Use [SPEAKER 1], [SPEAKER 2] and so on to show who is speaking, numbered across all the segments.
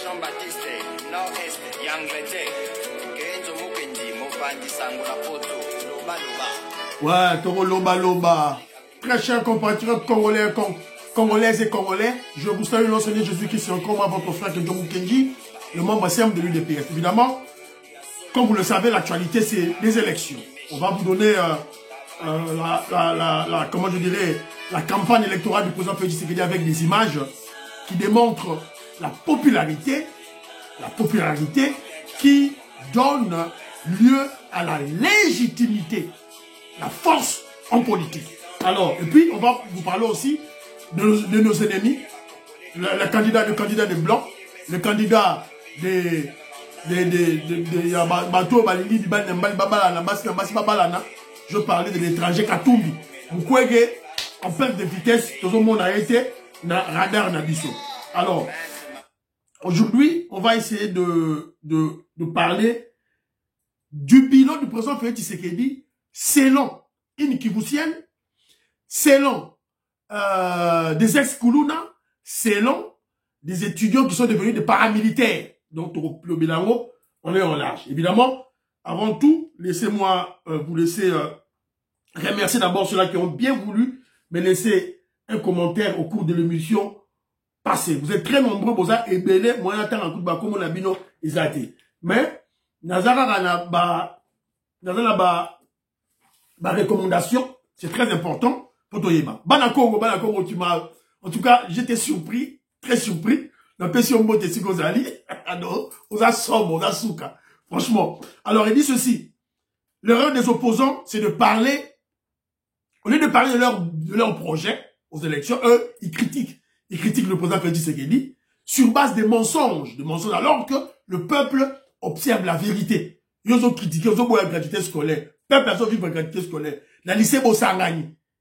[SPEAKER 1] Jean-Baptiste, Nord-Est, Yangleterre, Kenzo Mukendi, Mopandi Sangola Poto, Loba Loba.
[SPEAKER 2] Ouais, Toro Loba Loba. Très chers compatriotes congolais, congolaises et congolais, je vous salue dans le Seigneur Jésus-Christ, c'est encore moi, votre frère Kenzo Mukendi, le membre simple de l'UDPS. Évidemment, comme vous le savez, l'actualité, c'est les élections. On va vous donner comment je dirais, la campagne électorale du président Félix Tshisekedi avec des images qui démontrent la popularité qui donne lieu à la légitimité, la force en politique. Alors, et puis, on va vous parler aussi de nos ennemis, le candidat des Blancs, le candidat je parlais de l'étranger Katumbi. Mukwege, en perte de vitesse, tout le monde a été dans le radar Nabiso. Alors, aujourd'hui, on va essayer de parler du bilan du président Félix Tshisekedi selon une Kivusienne, selon des ex-Koulouna, selon des étudiants qui sont devenus des paramilitaires. Donc, le bilan, on est en large. Évidemment, avant tout, laissez-moi vous laisser remercier d'abord ceux-là qui ont bien voulu me laisser un commentaire au cours de l'émission passée. Vous êtes très nombreux, vous avez ébélé, moi j'attends un coup de bas comme on a dit, non, ils ont été. Mais, Nazara ma recommandation, c'est très important pour Toyeba. Banakongo, tu m'as, en tout cas, j'étais surpris, très surpris. La personne mbote si Gonzali, on a somme, on a souka. Franchement. Alors, il dit ceci. L'erreur des opposants, c'est de parler, au lieu de parler de leur projet aux élections, eux, ils critiquent le président Félix Tshisekedi sur base des mensonges, alors que le peuple observe la vérité. Ils ont critiqué, ils ont beau la gratuité scolaire. Peuple a vivre la gratuité scolaire. La lycée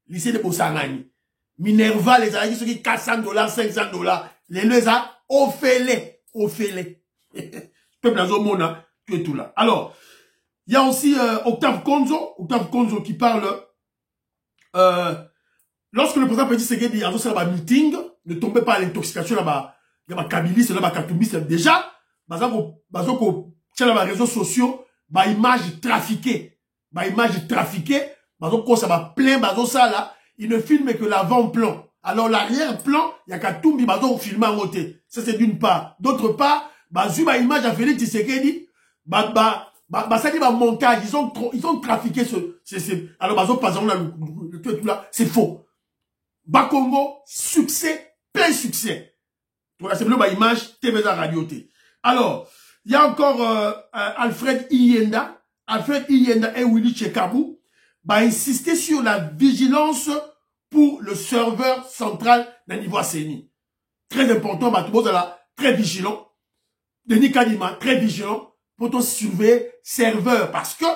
[SPEAKER 2] lycée de Bosangani. Minerva, les amis, ceux qui $400, $500, les lesa, offrez-les. Peuple a monde, tu es tout là. Alors, il y a aussi Octave Konzo qui parle, lorsque le président Félix Tshisekedi a fait un meeting, ne tombez pas à l'intoxication là-bas, il y a Kabylie, c'est là-bas Katumbi, c'est déjà, sur les réseaux sociaux, image trafiquée, ça va plein, ça là, il ne filme que l'avant-plan. Alors l'arrière-plan, il y a Katumbi, filmer en côté. Ça c'est d'une part. D'autre part, image à Félix Tshisekedi, ça dit montage, ils ont trafiqué alors par exemple là, c'est faux. Bakongo, succès, plein succès. Voilà, c'est le image TV Radio T. Alors, il y a encore Alfred Iyenda et Willy Chekabou insister sur la vigilance pour le serveur central d'un niveau ACNI. Très important, très vigilant. Denis Kadima, très vigilant pour ton surveiller serveur. Parce que,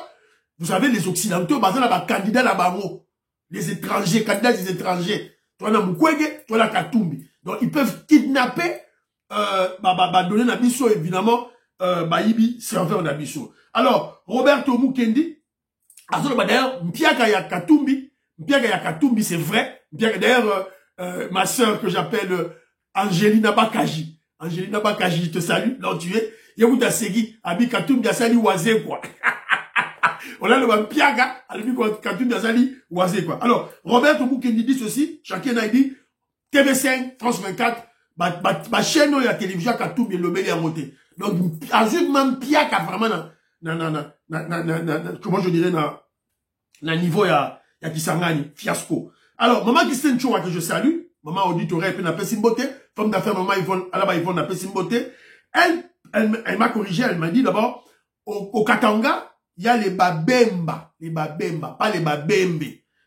[SPEAKER 2] vous savez, les Occidentaux, candidats là-bas, les étrangers, candidats des étrangers. Toi, na Mukwege, toi, la Katumbi. Donc, ils peuvent kidnapper, donner Nabiso, évidemment, Ibi, serveur Nabiso. Alors, Roberto Mukendi, d'ailleurs, Mpiaka ya Katumbi, c'est vrai. D'ailleurs, ma sœur que j'appelle Angelina Bakaji, je te salue, là où tu es. Yéhouda Segui, Abi Katumbi Asali Wazé, quoi. On a le Mpiaka, Abi Katumbi Asali Wazé, quoi. Alors, Robert Mukendi dit ceci, chacun a dit, TV5, France 24, chaîne de la télévision Katumbi le meilleur côté. Donc, Azul Mpiaka, vraiment, comment je dirais, na niveau ya Kisangani, fiasco. Alors, maman Christine Choua que je salue, maman auditoria et puis n'a pas simboté, femme d'affaires, maman Yvonne, Yvonne n'a pas simboté. Elle m'a corrigé, elle m'a dit d'abord, au Katanga, il y a les Babemba, pas les Babembe.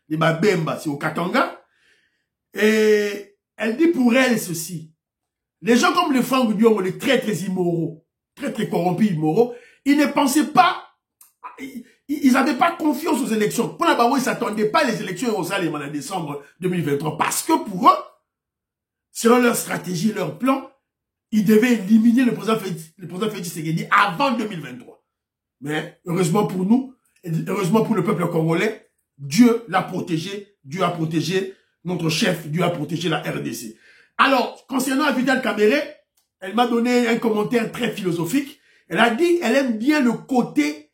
[SPEAKER 2] Les Babemba, c'est au Katanga. Et elle dit pour elle ceci. Les gens comme les Franck Dion, les très immoraux, très corrompus immoraux, ils ne pensaient pas, ils n'avaient pas confiance aux élections. Pour la Babo, ils ne s'attendaient pas les élections au Salé en décembre 2023. Parce que pour eux, selon leur stratégie, leur plan, ils devaient éliminer le président Félix Tshisekedi avant 2023. Mais heureusement pour nous, et heureusement pour le peuple congolais, Dieu l'a protégé, Dieu a protégé notre chef, Dieu a protégé la RDC. Alors, concernant Vidal Kamere, elle m'a donné un commentaire très philosophique. Elle a dit, elle aime bien le côté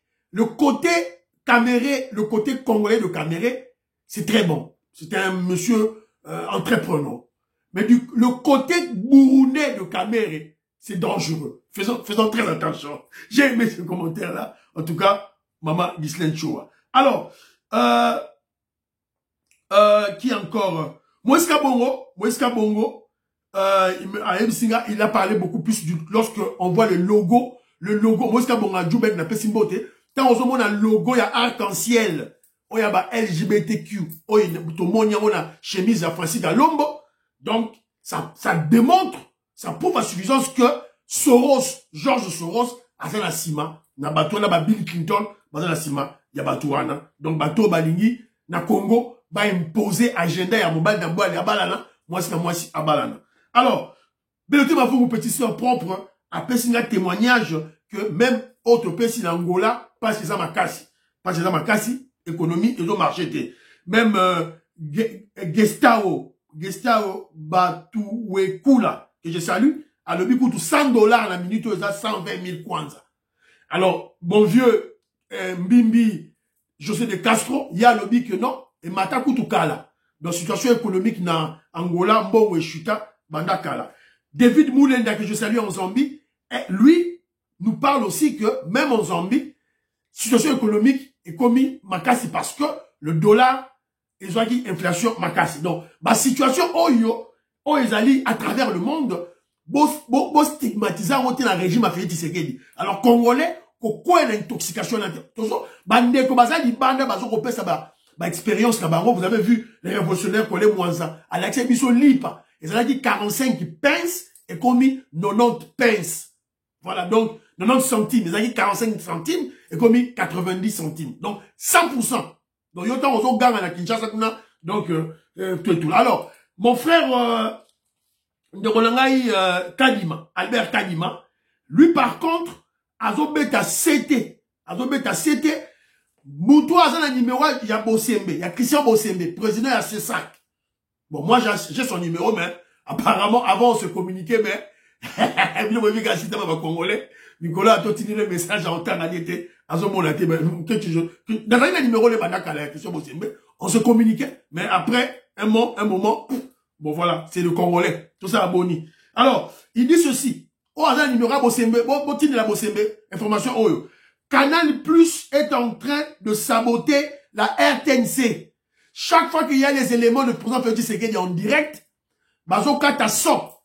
[SPEAKER 2] Caméré, le côté congolais de Caméré, c'est très bon. C'était un monsieur entrepreneur. Mais le côté burundais de Caméré, c'est dangereux. Faisons très attention. J'ai aimé ce commentaire-là. En tout cas, Maman Ghislaine Choua. Alors, qui encore? Moïska Bongo, il a parlé beaucoup plus lorsque on voit le logo, Moïska Bongo a Djoubek n'a pas simboté. Quand on a le logo, il y a arc-en-ciel. Il y a LGBTQ. Il y a chemise à Francis Galombo. Donc, ça démontre, ça prouve à suffisance que George Soros, a fait la cima. Na bateau, na Bill Clinton, dans la cima, il y a Batouana. Donc, bateau Balingi, na Congo, va imposer agenda ya mobile na bois, ya balana, moi si à balana. Alors, Beloté m'a fait une pétition propre, à Pessinga témoignage que même autre pays d'Angola, parce que ça m'a cassé. Parce que ça m'a cassé, économie et le marché. Même Gestao Batouekula, que je salue, a le but coûte $100 la minute, ils ont 120 000 kwanza. Alors, mon vieux Mbimbi, José de Castro, il y a le but que non, et Mata Koutoukala. Dans la situation économique dans Angola, Mbongo et Chuta, Bandakala. David Moulenda, que je salue en Zambie, lui, nous parle aussi que, même en Zambie, situation économique est commis Makassi parce que le dollar, ils ont dit inflation Makassi. Donc, ma situation, ils allaient à travers le monde, bo stigmatiser le régime à Félix Tshisekedi. Alors, Congolais, quoi une intoxication bande ko bazali bande bazo ko pesa ba expérience na bango. Vous avez vu les révolutionnaires collés Mwanza Alexis Biso Lipa, ils ont dit 45 pence et commis 90 pence. Voilà, donc 90 centimes, ils ont dit 45 centimes et commis 90 centimes. Donc 100%. Donc yotan ozo ganga na Kinshasa kuna, donc tout. Alors, mon frère de Rolangai Kadima, Albert Kadima, lui par contre Azobeta CT, Moutou Azana numéro, il y a Bossembe, il y a Christian Bossembe, président de CESAC. Bon, moi j'ai son numéro, mais apparemment avant on se communiquait, mais Congolais, Nicolas a tenu le message en temps d'année, Azomonate, dans un numéro les Badakala, Christian Bossembe, on se communiquait, mais après un moment, bon voilà, c'est le Congolais, tout ça abonné. Alors, il dit ceci. Oh, Azan numéro Bossembe, la Bossembe, information Oyo. Canal Plus est en train de saboter la RTNC. Chaque fois qu'il y a les éléments de président Félix Tshisekedi en direct, bazo kata sort.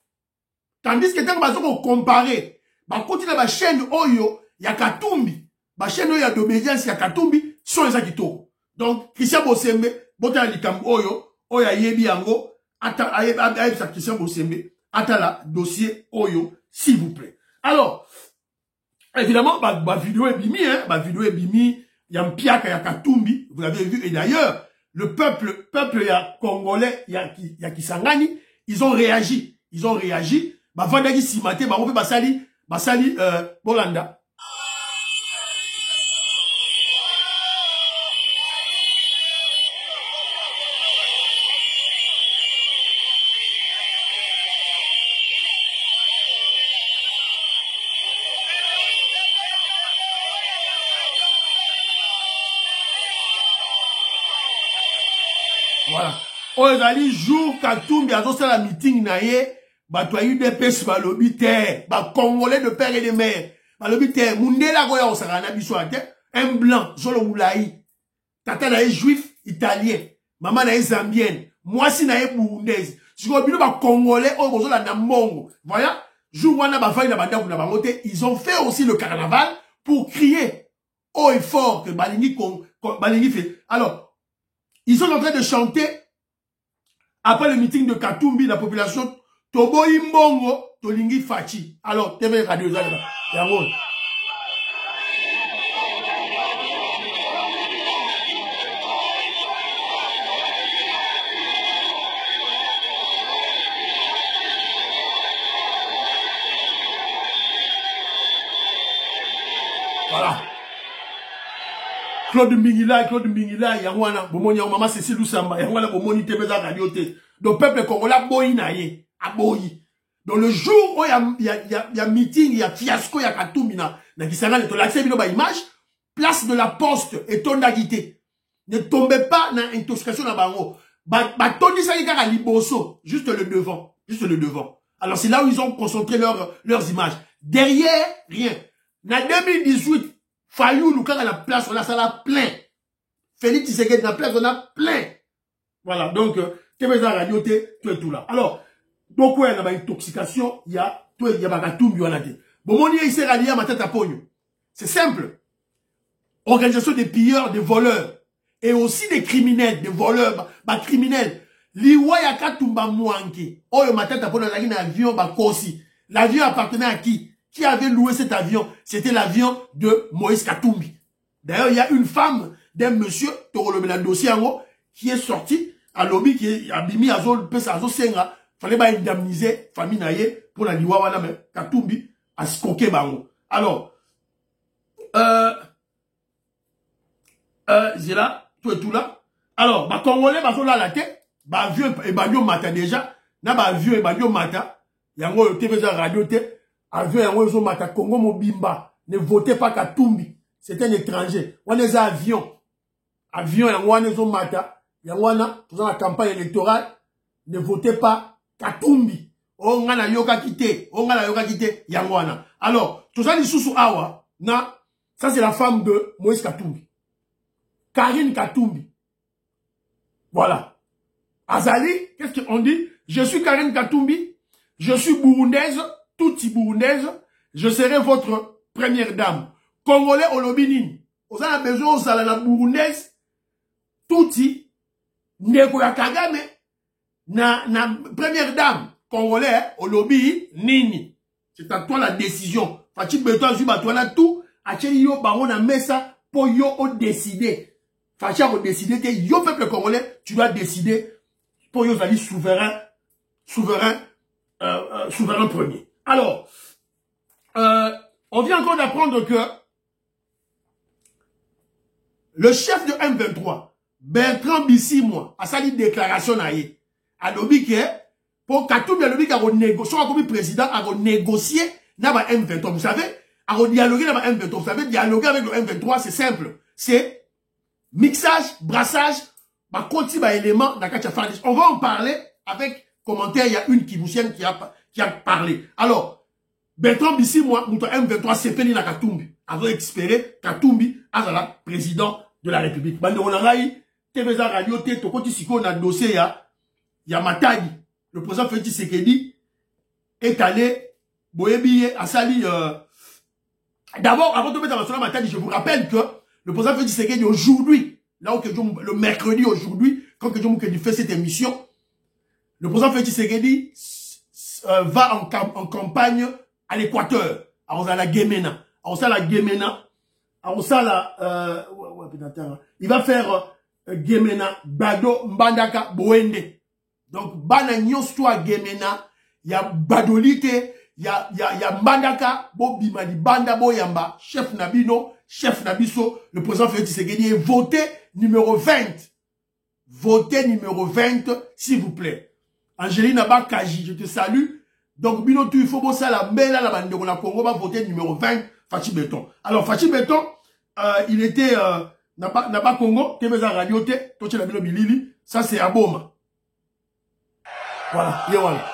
[SPEAKER 2] Tandis que quand bazo comparer, continue la chaîne Oyo, il y a Katumbi. La chaîne Oyo d'obédience, il y a Katumbi, sont les akito. Donc, Christian Bossembe, bota likam Oyo, Oya yebi yango, ata Christian Bossembe, ata la dossier Oyo. S'il vous plaît. Alors, évidemment, ma vidéo est bimi, hein. Ma vidéo est bimi. Il y a un piaka, il y a Katumbi. Vous l'avez vu. Et d'ailleurs, le peuple, il y a Congolais, il y a Kisangani. Ils ont réagi. Bah, Vandagi Simate, bah, on fait Basali, Bolanda. Voilà. Aujourd'hui, jour Katumbi a fait la meeting naie, bah toi eu des pêches par l'obité, bah Congolais de père et de mère, bah l'obité, Mundela goya on s'en a bisoité, un blanc, Zolo Moulaï, tata naie juif italien, maman naie zambienne, moi si naie burundaise, si vous avez bah Congolais, on vous la namongo, voilà, jour wana bah faille na banda kuna bangote, ils ont fait aussi le carnaval pour crier haut et fort que Balingi fait. Alors, ils sont en train de chanter, après le meeting de Katumbi, la population, Tobo Imbongo, Tolingi Fachi. Alors, TV Radio Zalba. Voilà. Claude Mbingila, Yangwana, Bomonia, Maman Cécile Lusamba, Yangwana, Bomoni, TV Radio T. Donc, peuple congolais, boyi naye, aboyi. Dans le jour où il y a meeting, il y a fiasco, il y a Katumbi, na Kisangani, to l'accès bino ba image, place de la poste et ton d'agité. Ne tombez pas dans intoxication na bango. Tony ça kaka liboso, juste le devant, juste le devant. Alors c'est là où ils ont concentré leurs images. Derrière, rien. Na 2018, Fayou, nous, quand à la place, on a ça là plein. Félix Tshisekedi, la place, on a plein. Voilà, donc, Tebeza Radio, tout est tout là. Alors, donc, ouais, il y a une intoxication, il y a tout, il y a tout. Bon, mon il s'est rallié à ma tête à pognon. C'est simple. Organisation des pilleurs, des voleurs. Et aussi des criminels, des voleurs, criminels. Liwa yaka tumba mouanke. Oh, ma tête à pognon, il y a un avion, kosi. L'avion appartenait à qui? Qui avait loué cet avion? C'était l'avion de Moïse Katumbi. D'ailleurs, il y a une femme d'un monsieur, Torolomela dossier qui est sorti à lobby, qui est abimi à zone, Azo Senga. Fallait pas indemniser famille naye pour la liwa wana mais Katumbi a skoké bango. Alors, c'est là, tout là. Alors, Congolais, là la tête, vieux et bagno mata déjà, na vieux et bagno mata, yango TV radio te, avion yango zo mata Congo Mobimba, ne votez pas Katumbi, c'est un étranger. On est avion, yango wana zo mata, yango wana, dans la campagne électorale, ne votez pas Katumbi. On a yoka quitté, yango wana. Alors, tout ça, les sous awa, ça c'est la femme de Moïse Katumbi. Karine Katumbi. Voilà. Azali, qu'est-ce qu'on dit? Je suis Karine Katumbi, je suis burundaise, touti burundaise, je serai votre première dame. Congolais olobinine. On a besoin de la burundaise, touti, ndeko ya Kagame, na première dame. Congolais, olobi, nini. C'est à toi la décision. Fati beto zuba toi là tout, acheli yo baron na mesa, pour yo o décider. Fati a décider que yo peuple congolais, tu dois décider pour yo aller souverain premier. Alors, on vient encore d'apprendre que le chef de M23, Bertrand Bisimwa, a sali déclaration naïe. A lobby que, pour Katumbi a lobby qu'il a renégocié, comme président, a renégocié dans la M23. Vous savez, a redialogué dans la M23. Vous savez, dialoguer avec le M23, c'est simple. C'est mixage, brassage, bah, continue, bah, élément, on va en parler avec commentaire. Il y a une Kiboussienne qui a parlé. Alors, Bertrand Bisimwa, notre M23, c'est peni na Katumbi. Avant d'espérer Katumbi, à la président de la République. Bande on a TVza Radio, Tokoti Siko, na dossier, il y a Matadi. Le président Félix Tshisekedi est allé, Boyebi, à Sali, d'abord, avant de mettre dans la Matadi, je vous rappelle que le président Félix Tshisekedi, aujourd'hui, là où le mercredi, aujourd'hui, quand Kejomukedi fait cette émission, le président Félix Tshisekedi va en campagne à l'Équateur, à la Guémena. Il va faire Guémena, Bado, Mbandaka, Boende. Donc, Bana Nyostua Guémena, il y a Badolite, il y a Mbandaka, Bobimani, Banda Boyamba, chef Nabino, chef Nabiso, le président Félix Tshisekedi est voté numéro 20. Voté numéro 20, s'il vous plaît. Angéline Abakaji, je te salue. Donc, Bino, tu, il faut bosser à la Mbela, la bande de la Congo, va voter numéro 20, Fachi Beton. Alors, Fachi Beton, il était, Naba Congo, TVza Radio T, Toche la Bilo Bilili, ça c'est Aboma. Voilà, voilà.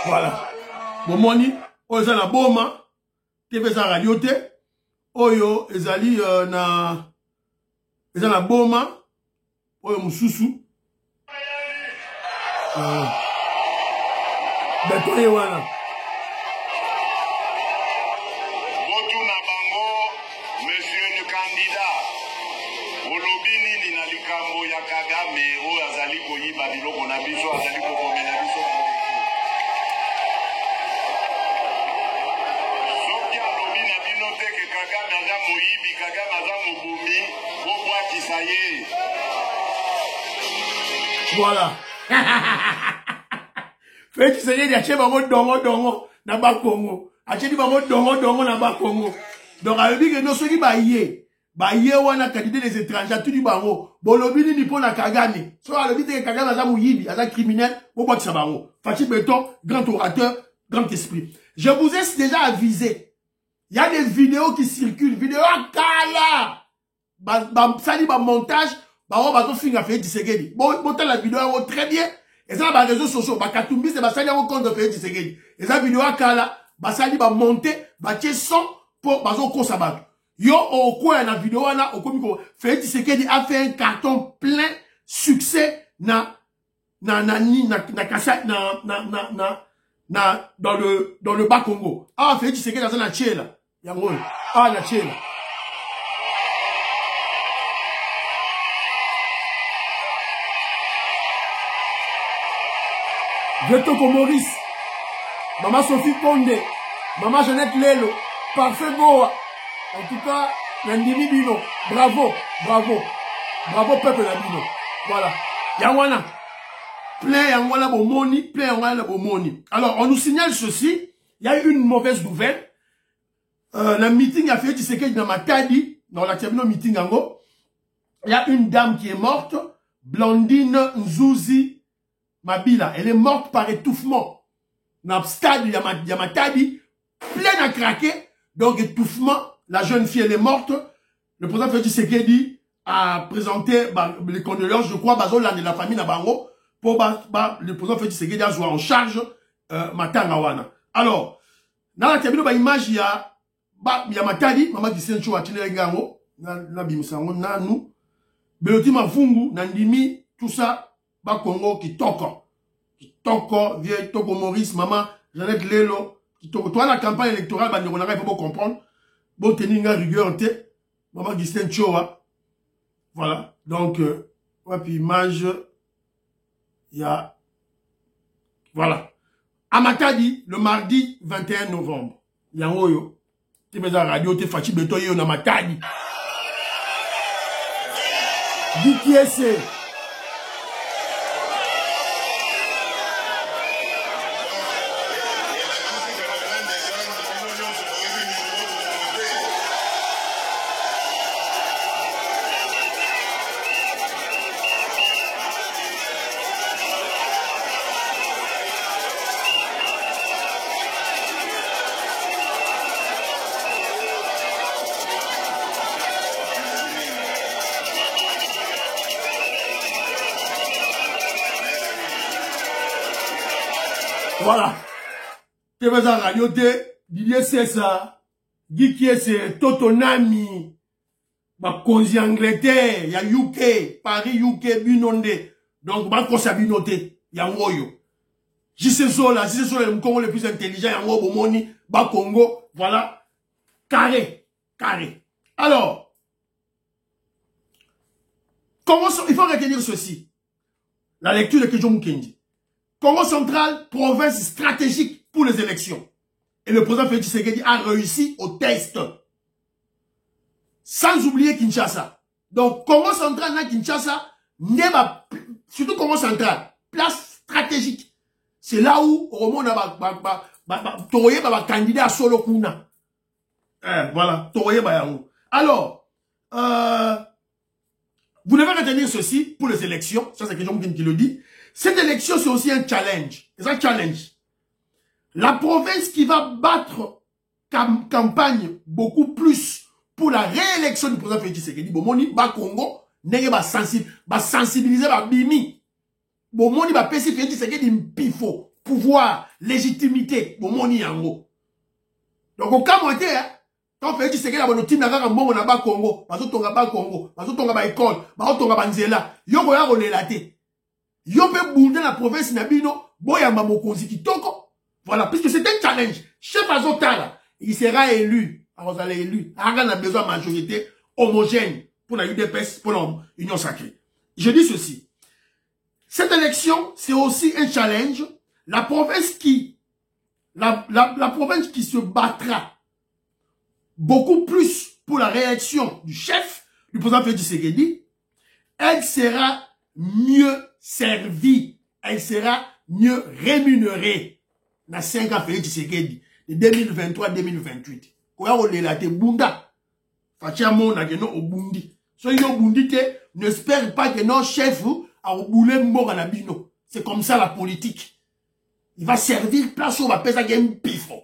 [SPEAKER 2] Voilà. Bomoni, oyo na boma, TVza Radio T, oyo ezali na boma, oyo mususu. Betoye wana.
[SPEAKER 3] Votu na bango, monsieur le candidat. Olobi nini na likambo ya Kagame, oyo azali koyiba biloko na biso, azali kokomela biso. Soki alobi na bino te ke Kagame aza moyibi, Kagame aza mobomi, bobwakisa ye.
[SPEAKER 2] Voilà. Félix Tshisekedi a bango dongo na ba Congo. A bango dongo na ba Congo. Donc a dit que non ceux qui ba ye wana candidat des étrangers tout du bango. Bolobini ni pona Kagame. So a dit que Kagame a muyibi, a criminel, bo ba bango. Fachi Beton, grand orateur, grand esprit. Je vous ai déjà avisé. Il y a des vidéos qui circulent, vidéos à Kala. Ça dit montage, on va tout finir Félix Tshisekedi. Bon la vidéo très bien. Et ça va réseaux sociaux, ba Katumbi c'est ba ça on compte de Félix Tshisekedi. Et ça vidéo à Kala, ba ça dit ba monter, ba tie son pour bazo ko sabat. Yo au coin la vidéo là au comme Félix Tshisekedi a fait un carton plein succès dans le bas Congo. Ah Félix Tshisekedi dans la tchela. Yango. Ah la tchela. Vetoko Maurice, Maman Sophie Konde, Maman Jeannette Lelo, Parfait Goa. En tout cas, Nandini Bino. Bravo, bravo. Bravo peuple Nabino. Voilà. Yangwana. Plein Yangwana Bomoni, plein Yangwana Bomoni. Alors, on nous signale ceci. Il y a eu une mauvaise nouvelle. Le meeting a fait Tshisekedi dans Matadi, dans la terminal meeting Ango. Il y a une dame qui est morte, Blandine Nzouzi Mabila. Elle est morte par étouffement. Dans le stade de Matadi, plein à craquer. Donc, étouffement, la jeune fille, elle est morte. Le président Félix Tshisekedi a présenté les condoléances, je crois, de la famille Nabango, pour le président Félix Tshisekedi a joué en charge Matangawana. Alors, dans la terminale, image, il y a Matadi, maman qui s'est chou à Tinegango, na bimisango, na nous, Beloti Mafungu, Nandimi, tout ça, ba Congo qui toko, vieille toko Maurice, maman, Jeannette Lelo, qui toko. Toi, la campagne électorale, il faut comprendre, bon, tenir rigueur, maman qui s'est chou, voilà. Donc, ouais, puis image, il y a, voilà. À Matadi, le mardi 21 novembre, il y a un oyo. Tu fais la radio, tu fais Beto yo na Matadi. Dis qui est ce? Voilà. Tu vas à radio, Didier César, Guy qui est Totonami, ma cause Angleterre, il y a UK, Paris, UK, Binonde. Donc, ma cause à Binote, il y a Moyo. JC Zola, le Congo le plus intelligent, il y a Moni, Bas Congo, voilà. Carré. Alors, il faut retenir ceci. La lecture de Kejo Mukendi. Congo central, province stratégique pour les élections. Et le président Félix Tshisekedi a réussi au test. Sans oublier Kinshasa. Donc, Congo central na Kinshasa, surtout Congo central, place stratégique. C'est là où, au moment, on a candidat à Solo Kuna. Voilà, alors, vous devez retenir ceci pour les élections. Ça, c'est quelque chose qui le dit. Cette élection, c'est aussi un challenge. C'est un challenge. La province qui va battre campagne beaucoup plus pour la réélection du président Félix Tshisekedi, Bomoni, ba Congo, n'est pas sensibiliser, ba bimi. Bomoni, ba pesi Félix Tshisekedi, pifo, pouvoir, légitimité, Bomoni yango. Donc, au cas où quand Félix Tshisekedi a bon team na mbongo na ba Congo, bazo tonga ba Congo, bazo tonga ba école, bazo tonga ba nzela, yoko ya relate. Yope bounde la province Nabino, boyamba mokonzi kitoko. Voilà, puisque c'est un challenge. Chef Azotala, il sera élu. Alors, vous allez élu. Agan a besoin de majorité homogène pour la UDPS, pour l'Union sacrée. Je dis ceci. Cette élection, c'est aussi un challenge. La province qui se battra beaucoup plus pour la réélection du chef, du président Félix Tshisekedi, elle sera mieux servie. Elle sera mieux rémunérés. Na 5 ans, Félix Tshisekedi, de 2023-2028. Koya olela te bunda. Fatia mona que non au bundi. So yo bundi te, n'espère pas que non chef a boulé mort na bino. C'est comme ça la politique. Il va servir place où on va faire ça game pifo.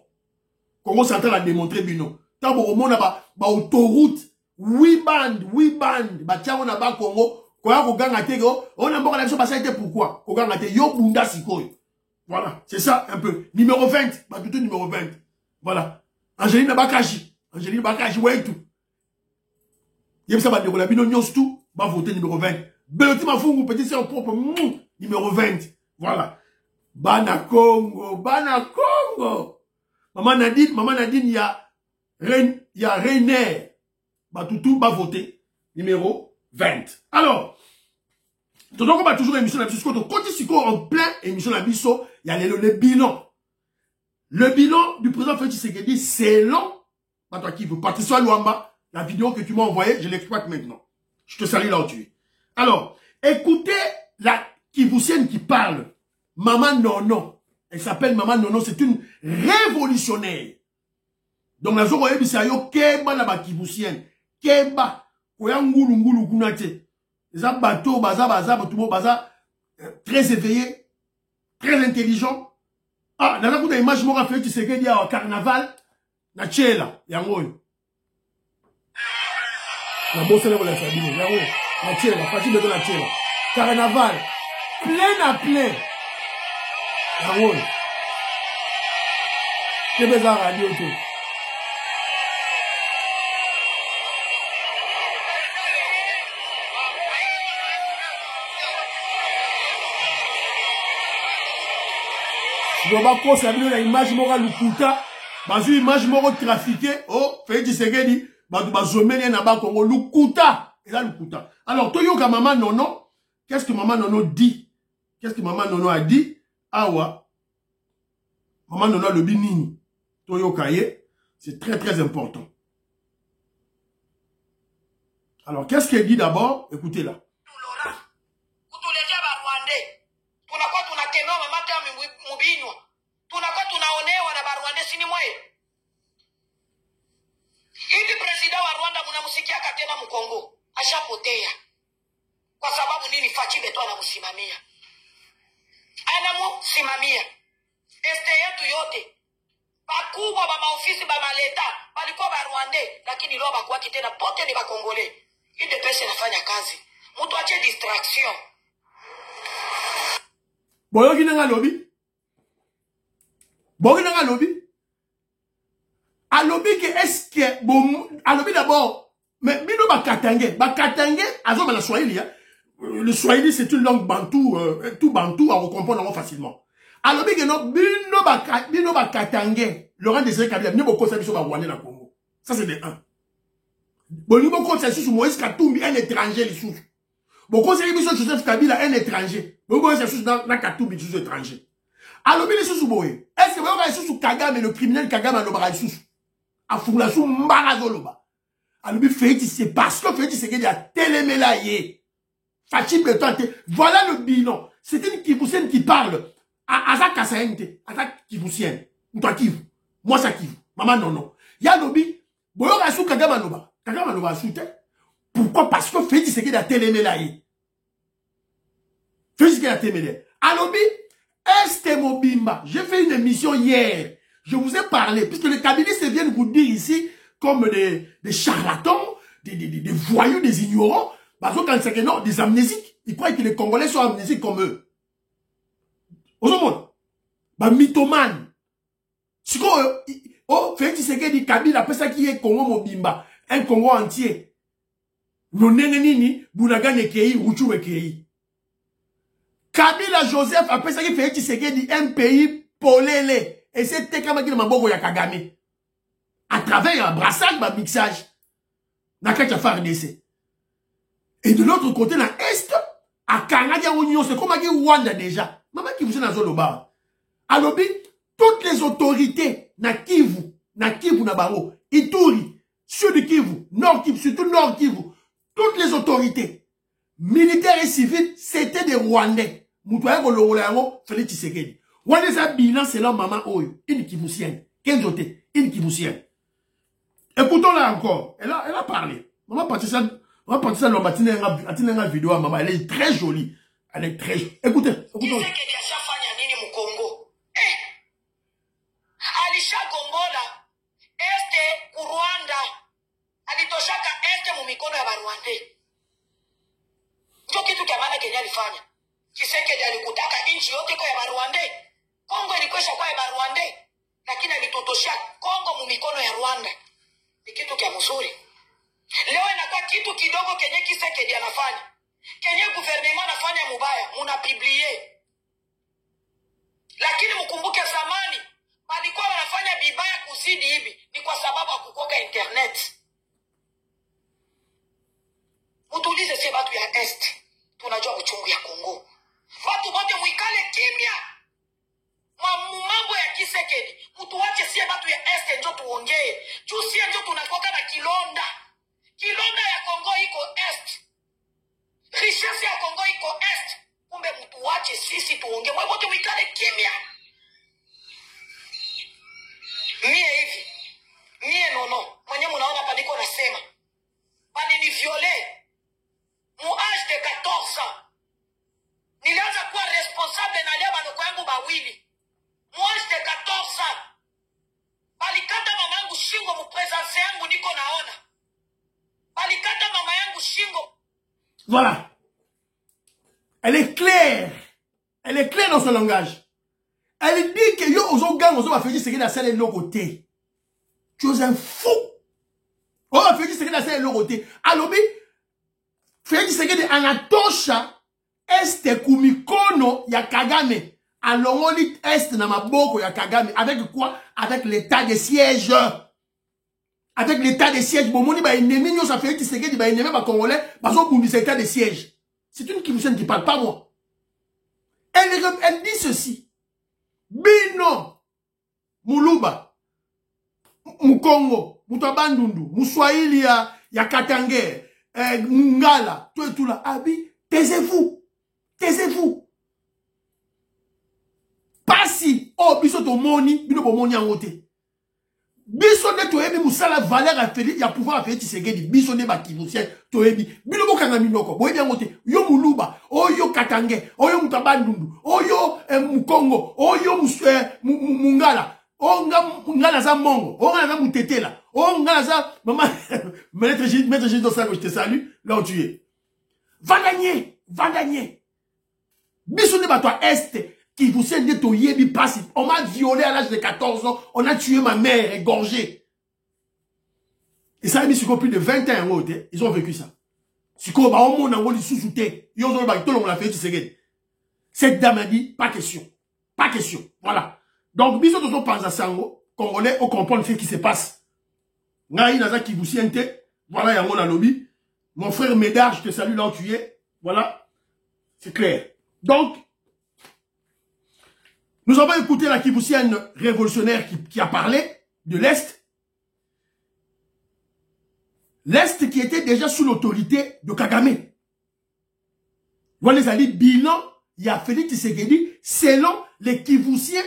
[SPEAKER 2] Congo central a démontré bino. Tant que on a ba autoroute 8 bandes, ba tia on a ba Congo. Koya ko ganga te go, on a mort la biso passé pourquoi? Ko ganga te yo bunda sikoyo. Voilà, c'est ça un peu. Numéro 20, bah tout numéro 20. Voilà. Angeline Bakaji, ouais tout. Yem ça va dérouler bino nyos tout, va voter numéro 20. Beloti Mafungu petit c'est propre numéro 20. Voilà. Bana Congo. Maman Nadine y a Reiner. Bah tout va voter numéro 20. Alors, donc on va toujours émission la biso en plein émission la biso, il y a le bilan. Le bilan du président Félix Tshisekedi, c'est long. Toi qui veut Patricia Luamba, la vidéo que tu m'as envoyée, je l'exploite maintenant. Je te salue là où tu es. Alors, écoutez la Kivusienne qui parle. Maman Nono. Elle s'appelle Maman Nono, c'est une révolutionnaire. Donc la zone où yo keba na ba Kivusienne. Keba. Koya ngulu kunate. Les bateaux, très éveillé, très intelligent. Ah, n'a pas d'image, moi, fait tu sais qu'il y a un carnaval, na tchela, yangoy. La bosse là, la famille, yangoy, na tchela, partie de la tchela. Carnaval, plein à plein. Yangoy. Qu'est-ce que ça radio tout? Je vais pas conserver la image morale lukuta, bazu image morale trafiquée, oh, Félix Tshisekedi, bazomene na ba Congo lukuta, et là lukuta. Alors, Toyoka Maman Nono, qu'est-ce que Maman Nono dit? Qu'est-ce que Maman Nono a dit? Awa, Maman Nono le binini, Toyoka ye, c'est très très important. Alors, qu'est-ce qu'elle dit d'abord? Écoutez-la.
[SPEAKER 4] Tunakuwa tunaonewa na Barwande sini mwae. Hivi president wa Rwanda mnamusikiaka tena Mkongo ashapotea. Kwa sababu nini? Fachi Beto anamusimamia. Anamusimamia. Este yetu yote. Bakubwa ba maofisi ba maleta walikuwa Barwande lakini leo bakuwa tena pote ni Bakongole. Ile pesa inafanya kazi. Mtu ache distraction.
[SPEAKER 2] Boyo kinanga lobby. Bon, il a lobby. A lobby que est-ce que bon, a lobby d'abord. Mais bino ba katangé, azo la Swahili. Le Swahili c'est une langue bantou, tout bantou à comprendre facilement. A lobby que non bino ba katangé. Laurent Désiré Kabila ni boko sabiso ba Rwanda na Congo. Ça c'est de 1. Bon ni boko sabiso Moïse Katumbi un étranger les sous. Boko sabiso Joseph Kabila un étranger. Boko sabiso na Katumbi des étrangers. Alors, est-ce que vous avez sous Kagame, le criminel Kagame, a sous a fourla sous Mbarazoloba. Alors, c'est parce que Félix Tshisekedi a télémé là, Fachi Beto, voilà le bilan. C'est une Kivusienne qui parle. Aza Kasaente, Aza Kivusienne. Toi Kivu. Moi ça Kivu. Maman non. Ya lobby. Boyo sous Kagame Aloba. Kagame Aloba a soutenu. Pourquoi? Parce que Félix Tshisekedi a télémé là, Félix Tshisekedi a télémé là. Alors, Est Mobimba, j'ai fait une émission hier. Je vous ai parlé, puisque les kabylistes viennent vous dire ici, comme des charlatans, des voyous, des ignorants, parce que quand c'est que non, des amnésiques. Ils croient que les Congolais sont amnésiques comme eux. Au monde, bah, mythomane. Si oh, Félix Tshisekedi Kabila, après ça qui est Congo Mobimba, un Congo entier. Noneneni, Bounagane Kei, Rouchou Kei. Kabila Joseph, après ça, il fait Tshisekedi un pays polélé. Et c'est Tekamaki de Maboko ya Kagame. À travers un brassage, un mixage. Nakacha FARDC. Et de l'autre côté, dans l'Est, à Kangadia Union, c'est comme à Rwanda déjà. Maman qui vous est dans Zoloba. Alors, toutes les autorités, na Kivu, Nabaro, Ituri, Sud Kivu, Nord Kivu, surtout Nord Kivu, toutes les autorités, militaires et civils, c'était des Rwandais. mutu aye kolongola yango Félix Tshisekedi. Wana eza bilan selon maman oyo, une kivusienne. Kenzote, une kivusienne. Écoutons-la encore. Elle a parlé. Maman Patricia Lomba atina nga vidéo à maman. Elle est très jolie. Elle est très jolie. Écoutez, écoutons.
[SPEAKER 4] Alisha gombola este ku Rwanda alitoshaka este mu mikono ya Barwande. Ndio kitu kia maana Kenya alifanya. Tshisekedi alikutaka nchi yote kwa ya Barwande. Kongo ilikwesha kwa ya Barwande, lakini alitotoshia Kongo mu mikono ya Rwanda. Ni kitu kia mzuri. Leo inakuwa kitu kidogo Kenya Tshisekedi anafanya. Kenya gouvernement anafanya mubaya, munapiblie. Lakini mkumbuke zamani walikuwa wanafanya bibaya kuzidi hivi, ni kwa sababu hakukoka internet. Mutulize si watu ya Est, tunajua uchungu ya Kongo. Watu wote mwikale kimya. Mambo ya Tshisekedi, mtu wache si watu ya Est ndio tuongee. Juu si ndio tunakoka na kilonda. Kilonda ya Kongo iko Est. Richesse ya Kongo iko Est. Kumbe mtu wache sisi tuongee. Mwe wote mwikale kimya. Mie hivi. Mie nono. Mwenye munaona paniko nasema. Bani ni viole. Mu âge de 14 ans. Nilianza kuwa responsable na lea banoko yangu bawili. Mu âge de 14 ans. Balikata mama yangu shingo mu presence yangu niko naona. Balikata mama yangu shingo.
[SPEAKER 2] Voilà. Elle est claire. Elle est claire dans son langage. Elle dit que yo ozo gang ozo va faire Tshisekedi à celle de l'autre côté. Tu es un fou. On va faire Tshisekedi à celle de l'autre côté. Alobi, Félix Tshisekedi anatosha este kumikono ya Kagame. Alongoli est na maboko ya Kagame. Avec quoi? Avec l'état de siège. Avec l'état de siège. Bon, moni ba ennemi nyo sa Félix Tshisekedi ba ennemi ba Congolais. Baso bundi cet état de siège. C'est une Kivusienne qui parle, pas moi. Elle dit ceci. Bino, Muluba, Mukongo, Mutabandundu, Muswahili ya Katange, Ngala, tout là. Abi, taisez-vous. Taisez-vous. Pasi, oh, biso to moni, bino po moni en ote. Biso ne to ebi musala valeur à Félix, ya pouvoir à Félix Tshisekedi, biso ne ba Kivusienne, to ebi. Bino mo kanga minoko, bo ebi en ote. Yo Muluba, oh yo Katange, oh yo Mutabandundu, oh yo Mukongo, oh yo Mungala, oh Ngala za Mongo, oh Ngala za Mutetela, oh Ngala za maman, maître Gilles Dosago, je te salue, là où tu es. Vandanier, Vandanier. Biso ne ba toi Est, qui vous sait de to yebi passif. On m'a violé à l'âge de 14 ans, on a tué ma mère, égorgée. Et ça a mis sur plus de 20 ans en haut, ils ont vécu ça. Si on a un monde sous-souté, ils ont fait Tshisekedi. Cette dame a dit, pas question. Pas question. Voilà. Donc, bisous de son Panzasango, Congolais, on comprend ce qui se passe. Naï Naza Kivusiente, voilà, il y a mon lobby. Mon frère Médard, je te salue là où tu es. Voilà. C'est clair. Donc, nous avons écouté la Kivusienne révolutionnaire qui a parlé de l'Est. L'Est qui était déjà sous l'autorité de Kagame. Voilà les alliés bilan, il y a Félix Tshisekedi selon les Kivusiens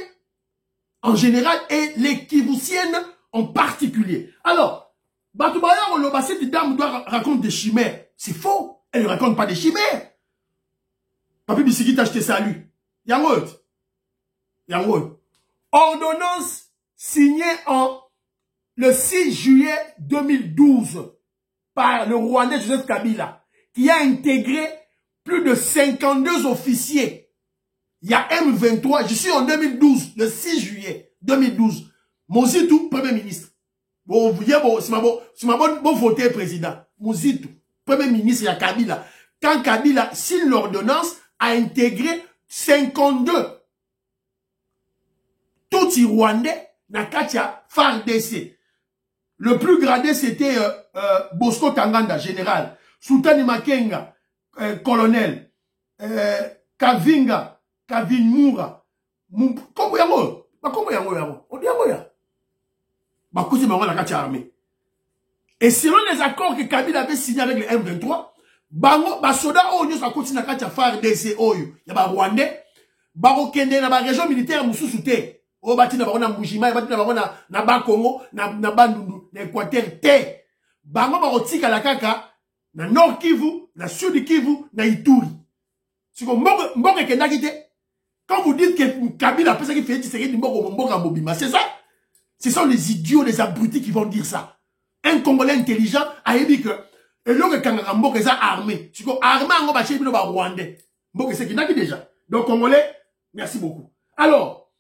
[SPEAKER 2] en général et les Kivusiennes en particulier. Alors, Batubaya Oloba, cette dame doit raconter des chimères. C'est faux. Elle ne raconte pas des chimères. Papi Bisikita, je te salue. Yangot. Yangot. Ordonnance signée le 6 juillet 2012 par le Rwandais Joseph Kabila, qui a intégré plus de 52 officiers. Il y a M23, je suis en 2012, le 6 juillet 2012. Mozitu, Premier ministre. Bon, vous voyez, bon, c'est ma bonne voté président. Mozitu, Premier ministre, il y a Kabila. Quand Kabila signe l'ordonnance, a intégré 52. Tout les Rwandais, Nakatia, FARDC. Le plus gradé, c'était Bosco Tanganda, général. Sultani Makenga, colonel. Kavinga, Kavinmura. Comment yango? Comment yango? On dit yango ya. Bakousi bango la katia armée. Et selon les accords que Kabila avait signés avec le M23, bango basoda oyo nyonso akoti na kati ya FARDC oyo ya barwandais bakokende na baregion militaire mosusu te oyo batina bango na Mbujimai batina bango na Bakongo na Bandundu na Équateur te bango bakotikala kaka na Nord Kivu na Sud Kivu na Ituri siko mboka ekendaki te. Quand vous dites que Kabila a qui fait Tshisekedi mboka mobima, c'est ça? Ce sont les idiots, les abrutis qui vont dire ça. Un Congolais intelligent a dit que et là que Kangara mboka est armé. Si armé en baché bino ba Rwandais. Mboka c'est qui n'a qui déjà. Donc Congolais, merci beaucoup. Alors,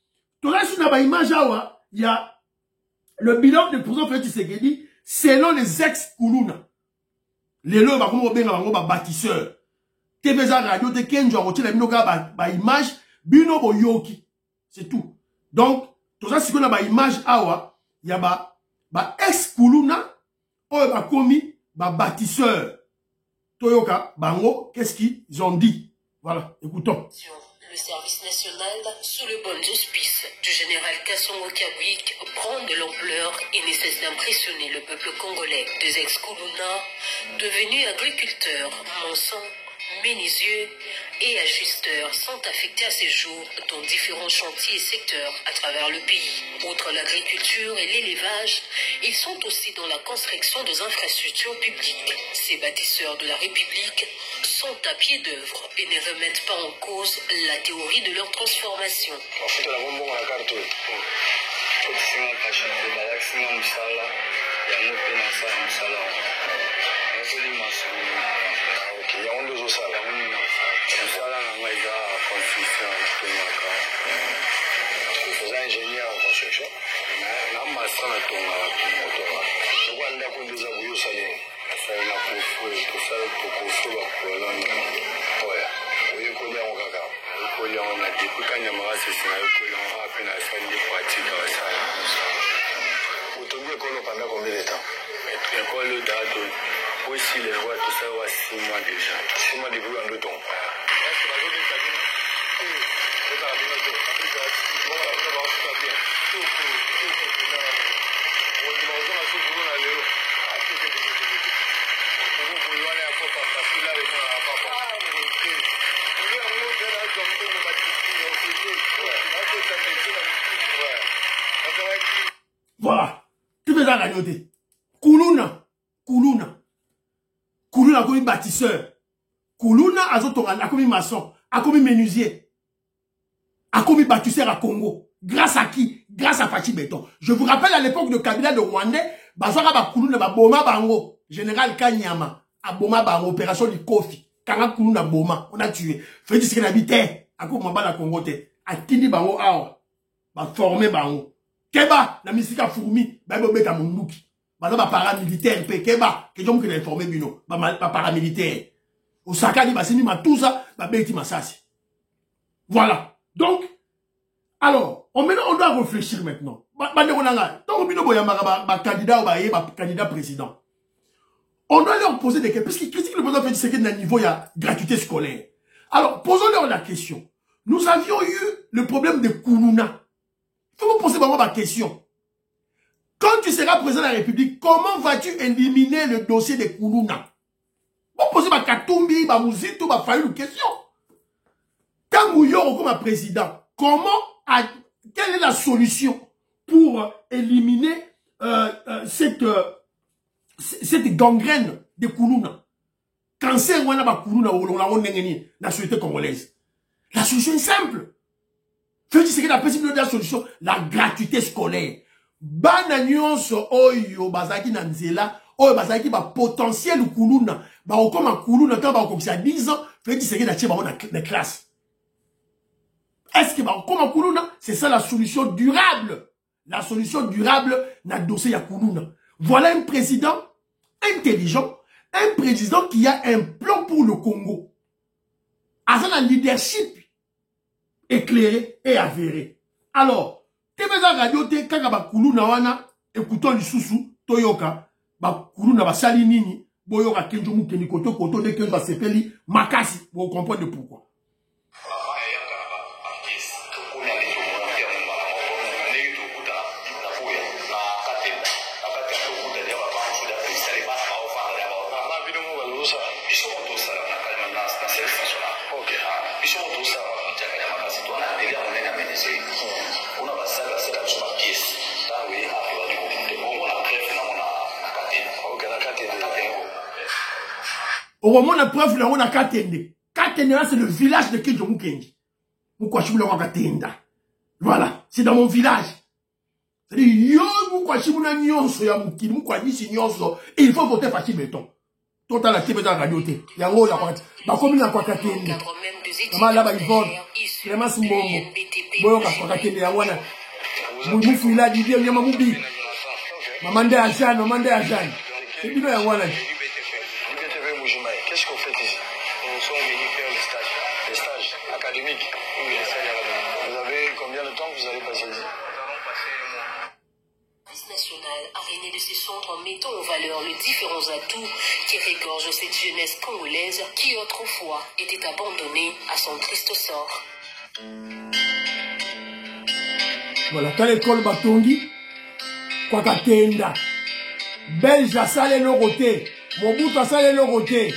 [SPEAKER 2] tout là sur la image il y a le bilan du président Félix Tshisekedi selon les ex-Kuluna. Les lots ba comme benga ba bâtisseur. TVza radio te kenjo a retiré la binoka ba image bino boyoki. C'est tout. Donc, tout ça, si on a ba image awa, il y a ba ex-Kuluna, ou ba komi, ba bâtisseur. Toyoka, bango, qu'est-ce qu'ils ont dit? Voilà, écoutons.
[SPEAKER 5] Le service national, sous le bon auspice du général Kassongo Kabwik, prend de l'ampleur et ne cesse d'impressionner le peuple congolais. Des ex-Kuluna, devenus agriculteurs, Monson, menuisiers et ajusteurs sont affectés à ces jours dans différents chantiers et secteurs à travers le pays. Outre l'agriculture et l'élevage, ils sont aussi dans la construction des infrastructures publiques. Ces bâtisseurs de la République sont à pied d'œuvre et ne remettent pas en cause la théorie de leur transformation.
[SPEAKER 3] Ingénieur en construction. Aussi les rois, tout ça, 6 mois déjà. 6 mois de boulot en 2 temps.
[SPEAKER 2] Voilà. Tu peux la ragnoter. Kuluna comme bâtisseur. Kuluna a comme maçon, a comme menuisier, a comme bâtisseur à Congo. Grâce à qui? Grâce à Fachi Béton. Je vous rappelle à l'époque de Kabila de Rwandais, Bazwaka ba Kuluna ba Boma Bango, général Kanyama, a Boma Bango, opération du Kofi. Kanga Kuluna Boma, on a tué. Félix Tshisekedi habitait, a comme Mamba la Congo te, a Tindi Bango Awa, ba formé Bango. Keba, na misika fourmi, ba beta munduki. Ba paramilitaire, Keba, que j'aime que l'informé bino, ba paramilitaire. Osaka ni basini matouza, ba beti masasi. Voilà. Donc, alors, on doit réfléchir maintenant. Candidat président. On doit leur poser des questions. Puisqu'ils critiquent le président Félix Tshisekedi d'un niveau, il y a gratuité scolaire. Alors, posons-leur la question. Nous avions eu le problème de Kuluna. Il faut vous poser vraiment ma question. Quand tu seras président de la République, comment vas-tu éliminer le dossier de Kuluna? Vous posez ma Katumbi, ma Mouzito, ma Fayou une question. Quand Mouyor comme président, quelle est la solution pour éliminer cette gangrène de Kuluna? Cancer, on a Kuluna, on a la société congolaise. La solution est simple. Félix Tshisekedi a possible de la solution, la gratuité scolaire. Bana nyonso oyo bazaki na nzela, oyo bazaki ba potentiel Kuluna, ba okoma Kuluna quand ba okomisa 10 ans, Félix Tshisekedi a tché ba na classe. Est-ce que bah, comme Kuluna, c'est ça la solution durable? La solution durable n'a dossier à Kuluna. Voilà un président intelligent, un président qui a un plan pour le Congo. Avec un leadership éclairé et avéré. Alors, Tebeza Radio te kaka ba Kuluna wana, écoutons le sousou, Toyoka, ba Kuluna ba sali nini, boyoka kenjo mukeni koto koto de kenjo ba sepeli, makasi, vous comprenez pourquoi. Au moment la preuve, là, on a Katende. Katende, là, c'est le village de Kinjo Mukendi. Voilà, c'est dans mon village. C'est-à-dire, yo, et il faut voter Fachi Béton. Total la TV dans la radio. Il y a la partie. Bah, comme il y a quoi Katende. Maman, là-bas, ils volent. Vraiment, c'est mon mot. Bon, on va Katende, là, voilà. Moumou Fila, Didier, il y a Mamoubi. Maman de Ajan, maman de Ajan. C'est bien, il y a voilà.
[SPEAKER 3] Qu'est-ce qu'on fait ici? Nous sommes venus faire les stages académiques. Vous avez combien de temps que vous allez passer ici?
[SPEAKER 5] Le service national a régné de ses centres en mettant en valeur les différents atouts qui régorgent cette jeunesse congolaise qui autrefois était abandonnée à son triste sort.
[SPEAKER 2] Voilà, quand l'école Batongi, quoi Katenda, Belge a salé le roté, Mobutu a salé le roté,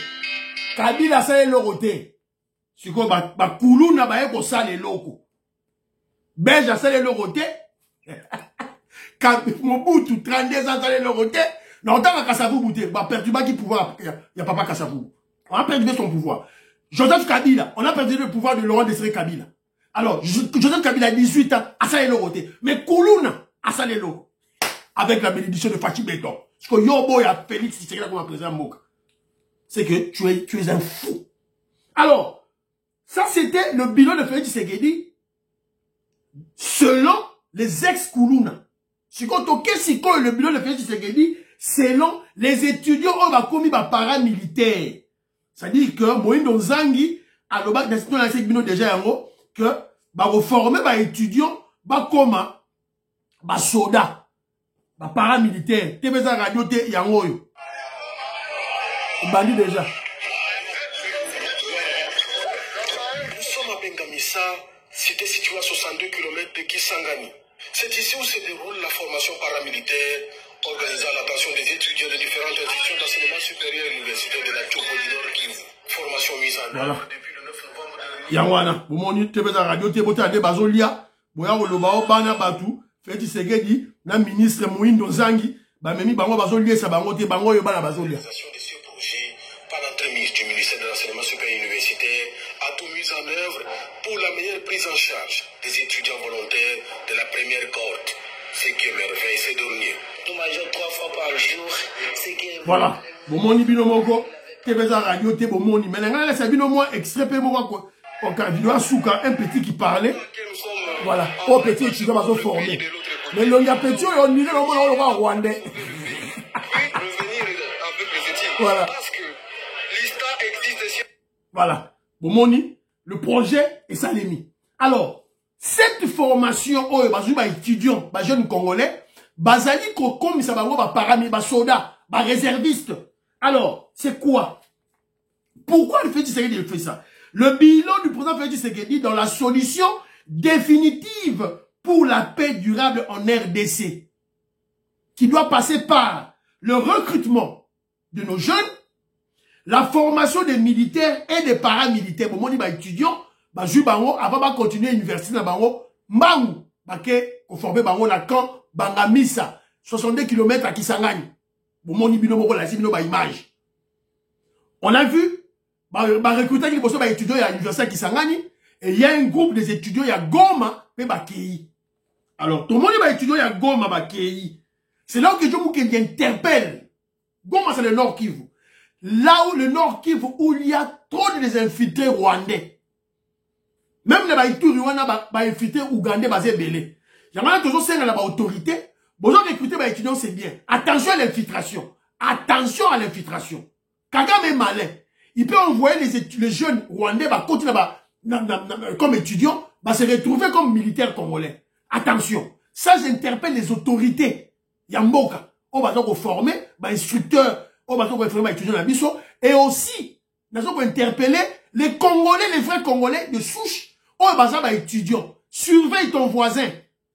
[SPEAKER 2] Kabila a salé le roté. C'est quoi, Bakoulou n'a pas eu salé loko. Belge a salé le roté, Mobutu 32 ans salé le roté, non, tant qu'à Kassavou bouté, perturber qui pouvoir, il n'y a pas Kassavou. On a perdu son pouvoir. Joseph Kabila, on a perdu le pouvoir de Laurent Désiré Kabila. Alors, Joseph Kabila a 18 ans, a salé le roté. Mais Koulouna a salé le avec la bénédiction de Fachi Béton. Parce que Yobo et Félix, c'est là qu'on a présenté Moka. C'est que tu es un fou. Alors, ça c'était le bilan de Félix Tshisekedi selon les ex-Koulouna. Si on toque le bilan de Félix Tshisekedi selon les étudiants qui ont commis par paramilitaires. C'est-à-dire que Moïse Nzangi a le bac d'institution de bino déjà en que ba reformer ba étudiants ba koma ba soda ba paramilitaire tebeza radio te yango yo bandi déjà.
[SPEAKER 3] Nous sommes à Bengamissa, cité située à 62 km de Kisangani. C'est ici où se déroule la formation paramilitaire organisée à l'attention des étudiants de différentes institutions d'enseignement supérieur et universitaire de la Tchopo-Nord Kivu. Formation mise en œuvre depuis le 9 novembre de...
[SPEAKER 2] Yangwana, bomoni tebeza radio te bota de bazolia, boya oloba obana batu, Félix Tshisekedi na ministre Moïndo Nzangi, ba memi bango bazolia sa bango te bango yo bana bazolia.
[SPEAKER 3] De ce projet par l'entremise du ministère de l'enseignement supérieur et universitaire a tout mis en œuvre pour la meilleure prise en charge des étudiants volontaires de la première cohorte. Ce qui est merveilleux, c'est dormir. Nous mangeons 3 fois par jour.
[SPEAKER 2] Voilà. Bomoni bino moko. Tebeza radio te bomoni. Mais là, c'est bino moi extrait pe moi quoi. Quand vidéo à souka un petit qui parlait. Voilà. Au petit tu vas se former. Mais l'on y a petit on dirait au moins on rwandais. Voilà.
[SPEAKER 3] Parce que l'ISTA existe.
[SPEAKER 2] Voilà. Bomoni, le projet est salémi. Alors, cette formation, oh, bah, étudiants, bah, jeunes congolais, bazali ko comme ça va ba parami, ba soda, ba réserviste. Alors, c'est quoi? Pourquoi le Félix Tshisekedi fait ça? Le bilan du président Félix Tshisekedi dans la solution définitive pour la paix durable en RDC, qui doit passer par le recrutement de nos jeunes, la formation des militaires et des paramilitaires. Bon, on dit étudiants, bah jubango avant ba continuer l'université na bango mbangu baké ko former bango na camp Bangamisa 62 km à Kisangani. Bon moni bino moko la bino ba image. On a vu ba recruter qui bosso ba étudiants à l'université Kisangani et il y a un groupe des étudiants à Goma pe ba Kei. Alors tout le monde ba étudiants à Goma ba Kei. C'est là que Jomo qui interpelle. Goma c'est le Nord Kivu. Là où le Nord Kivu où il y a trop de infiltrés rwandais. Même les baïtouri, on a infiltré ougandais basé belé. J'aimerais toujours sentir la autorité. Bonjour, recruter les étudiants, c'est bien. Attention à l'infiltration. Attention à l'infiltration. Kagame est malin. Il peut envoyer les jeunes rwandais, continuer comme étudiants, se retrouver comme militaires congolais. Attention. Ça, j'interpelle les autorités. Yamboka. On va donc former, instructeurs, on va donc former étudiants à Bisso. Et aussi, nous allons interpeller les Congolais, les vrais Congolais de souche. Oh, bah, étudiant. Surveille ton voisin.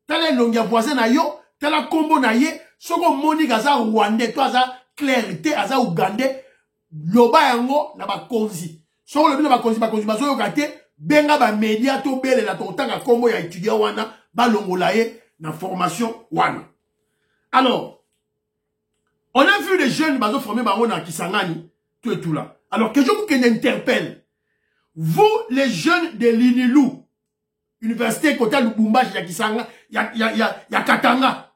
[SPEAKER 2] T'as les longues voisins na yo, t'as la combo na ye, soko moni gaza rwandais, toi, za clarité, aza ougandais, loba yango, na ba konzi. Soko le bino ba konzi, bazo yo gâté, benga ba média to bele la totanga kombo ya étudiant wana ba longola ye na formation wana. Alors, on a vu les jeunes bazo formés bango na Kisangani tout et tout là. Alors que je vous interpelle, vous les jeunes de l'Inilou, Université Kota Lubumbashi ya Kisanga, ya Katanga,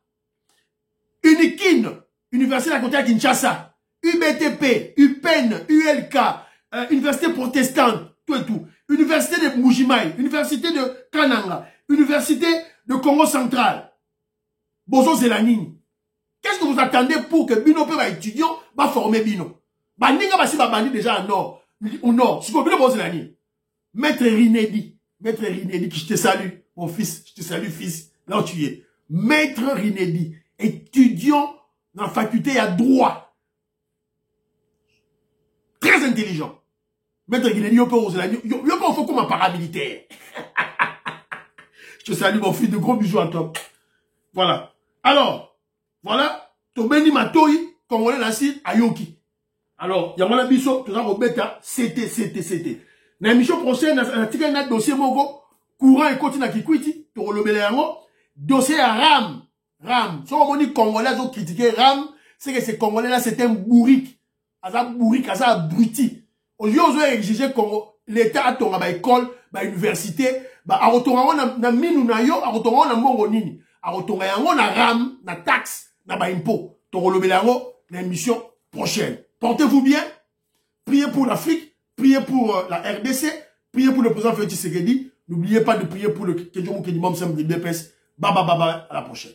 [SPEAKER 2] Unikin, Université de Kota ya Kinshasa, UBTP, UPEN, ULK, Université protestante, tout et tout. Université de Mujimai, Université de Kananga, Université de Congo central. Bozo Zelanini. Qu'est-ce que vous attendez pour que Bino peut étudiant va former Bino? Bandinga va si va bandi déjà au nord. Si vous voulez Bozo Zelanini. Maître Rinedi, je te salue, mon fils, je te salue, fils, là où tu es. Maître Rinedi, étudiant dans la faculté à droit. Très intelligent. Maître Rinedi, il faut comme un paramilitaire. Je te salue, mon fils, de gros bisous à toi. Voilà. Alors, voilà, Tobeni Matoi, Congolais Nassi, Ayoki. Alors, Yamana Bisso, tout ça, Robeta, c'était. Dans l'émission prochaine, on a un dossier Mogo, courant et continue à Kikwiti, dossier à Ram. Si on dit Congolais, ont critiqué Ram, c'est que ces Congolais-là, c'est un bourrique. Asa abruti. Aujourd'hui, on a exigé Congo, l'État a tombé à l'école, à l'université, à retourner na minu na yo, à retourner na mongo nini. À retourner na Ram, na taxe, na impôt. Dans l'émission prochaine. Portez-vous bien. Priez pour l'Afrique. Priez pour la RDC, priez pour le président Félix Tshisekedi. N'oubliez pas de prier pour le Kedjomou Kedimom Sem de BPS. Baba, à la prochaine.